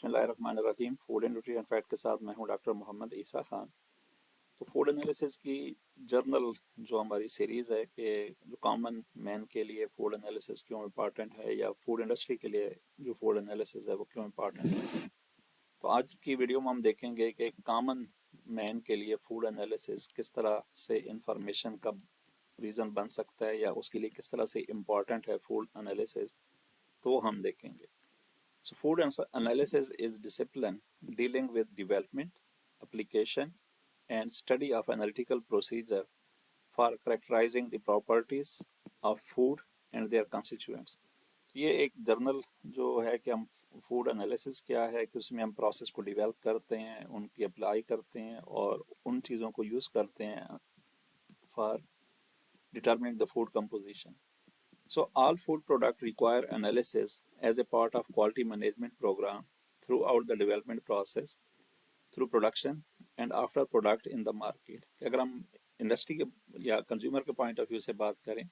बिस्मिल्लाहिर्रहमानिर्रहीम। Food and nutrition fact के साथ मैं हूं डॉक्टर मोहम्मद ईसा खान। तो फूड एनालिसिस की जर्नल जो हमारी सीरीज़ है कि जो कॉमन मैन के लिए फूड एनालिसिस क्यों इम्पॉर्टेंट है या फूड इंडस्ट्री के लिए जो फूड एनालिसिस है वो क्यों इम्पॉर्टेंट है। तो आज की वीडियो में हम देखेंगे कि कॉमन मैन के लिए फूड एनालिसिस किस तरह से इंफॉर्मेशन का रीज़न बन सकता है या उसके लिए किस तरह से इम्पॉर्टेंट है फूड एनालिसिस, तो वो हम देखेंगे। So food analysis is discipline dealing with development, application, and study of analytical procedure for characterizing the properties of food and their constituents. ये एक जर्नल जो है कि हम फूड एनालिसिस क्या है कि उसमें हम प्रोसेस को डेवलप करते हैं, उनकी अप्लाई करते हैं और उन चीज़ों को यूज़ करते हैं for determining the food composition. So all food products require analysis as a part of quality management program throughout the development process, through production and after product in the market. अगर हम industry के या consumer के point of view से बात करें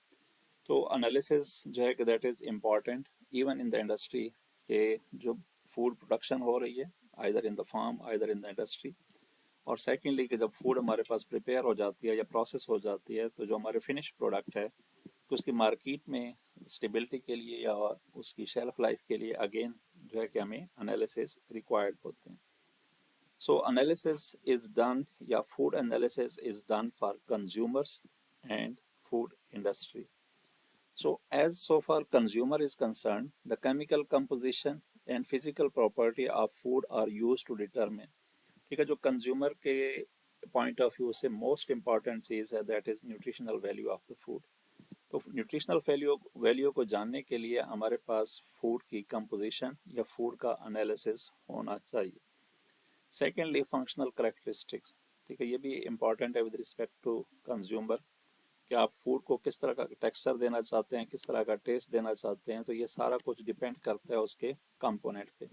तो analysis जो है कि that is important even in the industry के जो फूड प्रोडक्शन हो रही है either in the farm either in the industry, और सेकेंडली कि जब फूड हमारे पास प्रिपेयर हो जाती है या प्रोसेस हो जाती है तो जो हमारे फिनिश प्रोडक्ट है तो उसकी मार्केट में स्टेबिलिटी के लिए या उसकी शेल्फ लाइफ के लिए अगेन जो है कि हमें एनालिसिस रिक्वायर्ड होते हैं. सो एनालिसिस इज डन या food analysis is done for consumers and food industry. So as so for consumer is concern the chemical composition and physical property of food are use to determine. ठीक है, जो consumer के point of view से most important चीज़ है that is nutritional value of the food. तो nutritional value को जानने के लिए हमारे पास फूड की कंपोजिशन या फूड का एनालिसिस होना चाहिए. Secondly functional characteristics. ठीक है, ये भी इम्पॉर्टेंट है विद रिस्पेक्ट टू कंज्यूमर कि आप फूड को किस तरह का टेक्सचर देना चाहते हैं, किस तरह का टेस्ट देना चाहते हैं. तो ये सारा कुछ डिपेंड करता है उसके कंपोनेंट पे.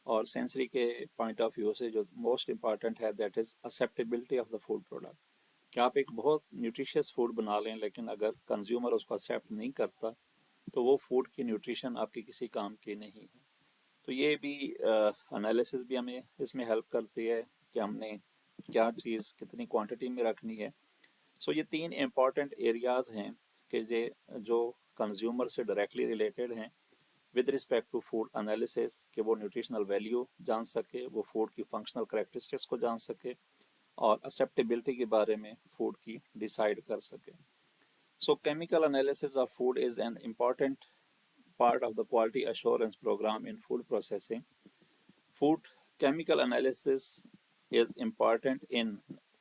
और सेंसरी के पॉइंट ऑफ व्यू से जो मोस्ट इम्पॉर्टेंट है that is acceptability of the food product. कि आप एक बहुत न्यूट्रिशियस फूड बना लें लेकिन अगर कंज्यूमर उसको एक्सेप्ट नहीं करता तो वो फूड की न्यूट्रिशन आपकी किसी काम की नहीं है. तो ये भी एनालिसिस भी हमें इसमें हेल्प करती है कि हमने क्या चीज़ कितनी क्वांटिटी में रखनी है. सो ये तीन इम्पॉर्टेंट एरियाज़ हैं कि जो कंज्यूमर से डायरेक्टली रिलेटेड हैं with respect to food analysis, कि वो न्यूट्रिशनल वैल्यू जान सके, वो फूड की फंक्शनल कैरेक्टरिस्टिक्स को जान सके और एक्सेप्टेबिलिटी के बारे में फूड की डिसाइड कर सके. So chemical analysis of food is an important part of the quality assurance programme in food processing. Food chemical analysis is important in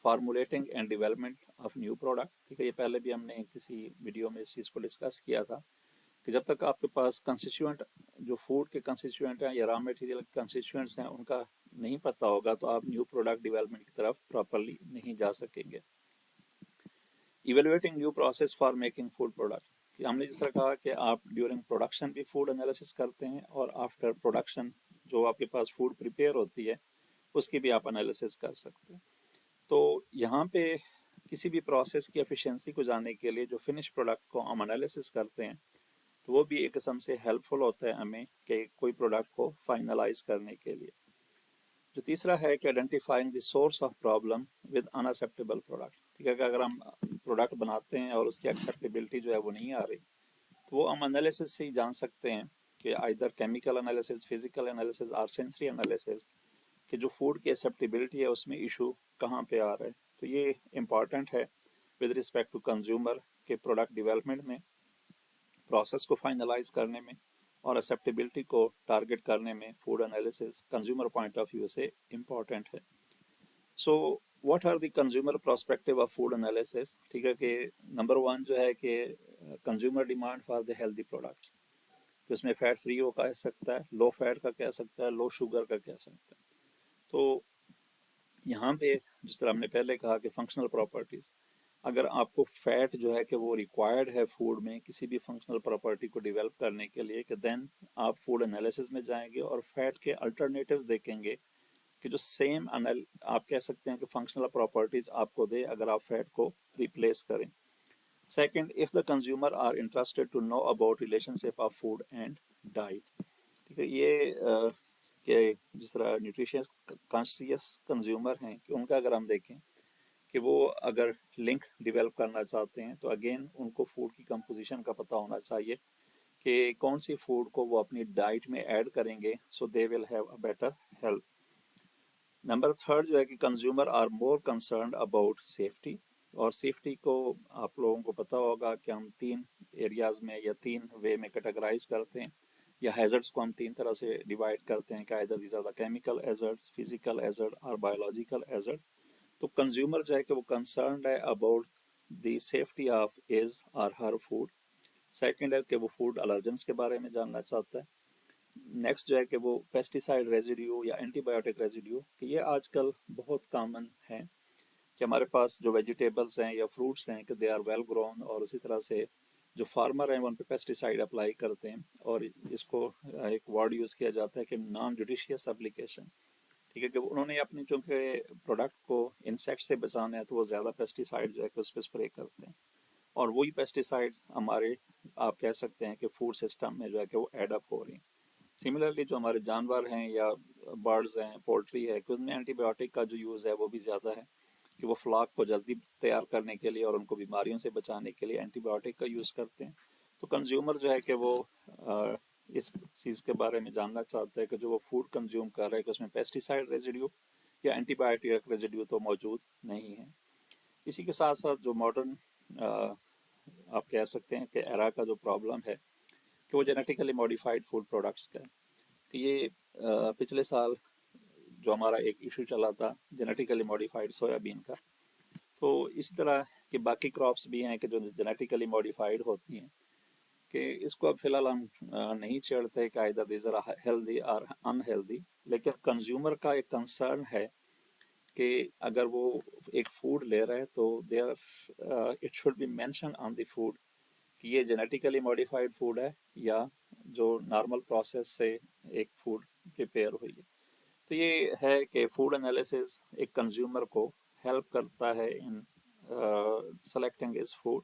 formulating and development of new product. ठीक है, ये पहले भी हमने किसी वीडियो में इस चीज़ को डिस्कस किया था कि जब तक आपके पास कंस्टिट्यूएंट जो फूड के कंस्टिट्यूएंट हैं या रॉ मटेरियल के कंस्टिट्यूएंट्स हैं उनका नहीं पता होगा तो आप न्यू प्रोडक्ट डेवलपमेंट की तरफ प्रॉपरली नहीं जा सकेंगे. Evaluating new process for making food product. कि हमने जिस तरह कहा कि आप ड्यूरिंग प्रोडक्शन भी फूड एनालिसिस करते हैं और आफ्टर प्रोडक्शन जो आपके पास फूड प्रिपेयर होती है उसकी भी आप एनालिसिस कर सकते हैं. तो यहाँ पे किसी भी प्रोसेस की एफिशिएंसी को जानने के लिए जो फिनिश प्रोडक्ट को हम एनालिसिस करते हैं तो वो भी एक किस्म से हेल्पफुल होता है हमें कि कोई प्रोडक्ट को फाइनलाइज करने के लिए. जो तीसरा है कि identifying the source of problem with unacceptable product. ठीक है, कि अगर हम प्रोडक्ट बनाते हैं और उसकी एक्सेप्टेबिलिटी जो है वो नहीं आ रही तो वो हम एनालिसिस से ही जान सकते हैं कि either chemical analysis, physical analysis और सेंसरी एनालिसिस कि जो फूड की एक्सेप्टेबिलिटी है उसमें इशू कहाँ पे आ रहा है. तो ये इम्पॉर्टेंट है विद रिस्पेक्ट टू कंज्यूमर के प्रोडक्ट डेवलपमेंट में, प्रोसेस को फाइनलाइज करने में और एक्सेप्टेबिलिटी को टारगेट करने में food analysis consumer point of view से इम्पॉर्टेंट है. So what are the consumer perspective of food analysis. ठीक है, कि नंबर वन जो है कि consumer demand for the healthy products. तो इसमें फैट फ्री हो कह सकता है, लो फैट का कह सकता है, लो शुगर का कह सकता है. तो यहाँ पे जिस तरह हमने पहले कहा कि फंक्शनल प्रॉपर्टीज़, अगर आपको फैट जो है कि वो रिक्वायर्ड है फूड में किसी भी फंक्शनल प्रॉपर्टी को डेवलप करने के लिए कि देन आप फूड एनालिसिस में जाएंगे और फैट के अल्टरनेटिव्स देखेंगे कि जो सेम आप कह सकते हैं कि फंक्शनल प्रॉपर्टीज़ आपको दे अगर आप फैट को रिप्लेस करें. Second, if the consumer are interested to know about relationship of food and diet. ठीक है, ये کہ جس طرح نیوٹریشن کانشیس کنزیومر ہیں کہ ان کا اگر ہم دیکھیں کہ وہ اگر لنک ڈیولپ کرنا چاہتے ہیں تو اگین ان کو فوڈ کی کمپوزیشن کا پتہ ہونا چاہیے کہ کون سی فوڈ کو وہ اپنی ڈائٹ میں ایڈ کریں گے so they will have a better health. Number third جو ہے کہ consumer are more concerned about safety. اور سیفٹی کو آپ لوگوں کو پتہ ہوگا کہ ہم 3 ایریاز میں یا 3 وے میں کیٹیگرائز کرتے ہیں یا ہیزرڈس کو ہم 3 طرح سے ڈیوائڈ کرتے ہیں کہ either these are the chemical hazards, physical hazard اور biological hazard. تو کنزیومر جو ہے کہ وہ کنسرنڈ ہے about the safety of his or Hare food. Second ہے کہ وہ فوڈ الرجنس کے بارے میں جاننا چاہتا ہے. نیکسٹ جو ہے کہ وہ پیسٹیسائڈ ریزیڈیو یا اینٹی بایوٹک ریزیڈیو کہ یہ آج کل بہت کامن ہے کہ ہمارے پاس جو ویجیٹیبلس ہیں یا فروٹس ہیں کہ دے آر ویل گرون اور اسی طرح سے جو فارمر ہیں وہ ان پہ پیسٹیسائڈ اپلائی کرتے ہیں اور اس کو ایک ورڈ یوز کیا جاتا ہے کہ نان جوڈیشیس اپلیکیشن. ٹھیک ہے کہ انہوں نے اپنی چونکہ پروڈکٹ کو انسیکٹ سے بچانا ہے تو وہ زیادہ پیسٹیسائڈ جو ہے کہ اس پہ اسپرے کرتے ہیں اور وہی پیسٹیسائڈ ہمارے آپ کہہ سکتے ہیں کہ فوڈ سسٹم میں جو ہے کہ وہ ایڈ اپ ہو رہی ہیں. سملرلی جو ہمارے جانور ہیں یا برڈز ہیں پولٹری ہے کہ ان میں اینٹی بایوٹک کا جو یوز ہے وہ بھی زیادہ ہے کہ وہ فلاک کو جلدی تیار کرنے کے لیے اور ان کو بیماریوں سے بچانے کے لیے اینٹی بایوٹک کا یوز کرتے ہیں. تو کنزیومر جو ہے کہ وہ اس چیز کے بارے میں جاننا چاہتا ہے کہ جو وہ فوڈ کنزیوم کر رہا ہے کہ اس میں پیسٹیسائڈ ریزیڈیو یا اینٹی بایوٹک ریزیڈیو تو موجود نہیں ہے. اسی کے ساتھ ساتھ جو ماڈرن آپ کہہ سکتے ہیں کہ ایرا کا جو پرابلم ہے کہ وہ جینیٹیکلی ماڈیفائڈ فوڈ پروڈکٹس کا ہے کہ یہ پچھلے سال جو ہمارا ایک ایشو چلا تھا جینیٹیکلی ماڈیفائڈ سویا بین کا تو اسی طرح کہ باقی کراپس بھی ہیں کہ جو جینیٹیکلی ماڈیفائڈ ہوتی ہیں کہ اس کو اب فی الحال ہم نہیں چھیڑتے کہ either these are healthy اور unhealthy. لیکن کنزیومر کا ایک کنسرن ہے کہ اگر وہ ایک فوڈ لے رہے تو it should be mention on the food کہ یہ جینیٹیکلی ماڈیفائڈ فوڈ ہے یا جو نارمل پروسیس سے ایک فوڈ پریپیئر ہوئی ہے. تو یہ ہے کہ فوڈ انالیسز ایک کنزیومر کو ہیلپ کرتا ہے ان سلیکٹنگ از فوڈ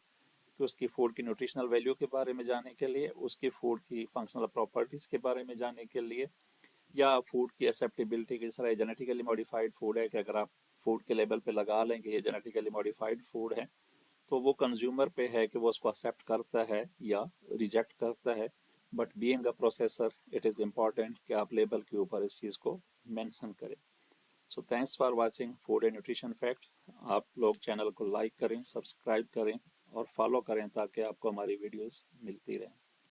کہ اس کی فوڈ کی نیوٹریشنل ویلیو کے بارے میں جاننے کے لیے, اس کی فوڈ کی فنکشنل پراپرٹیز کے بارے میں جاننے کے لیے, یا فوڈ کی ایکسیپٹیبلٹی کی. جس طرح جینیٹیکلی ماڈیفائڈ فوڈ ہے کہ اگر آپ فوڈ کے لیبل پہ لگا لیں کہ یہ جینیٹیکلی ماڈیفائڈ فوڈ ہے تو وہ کنزیومر پہ ہے کہ وہ اس کو ایکسیپٹ کرتا ہے یا ریجیکٹ کرتا ہے. But being a processor it is important کہ آپ لیبل کے اوپر اس چیز کو مینشن کریں. So thanks for watching food and nutrition fact. آپ لوگ چینل کو لائک کریں, سبسکرائب کریں اور فالو کریں تاکہ آپ کو ہماری ویڈیوز ملتی رہیں.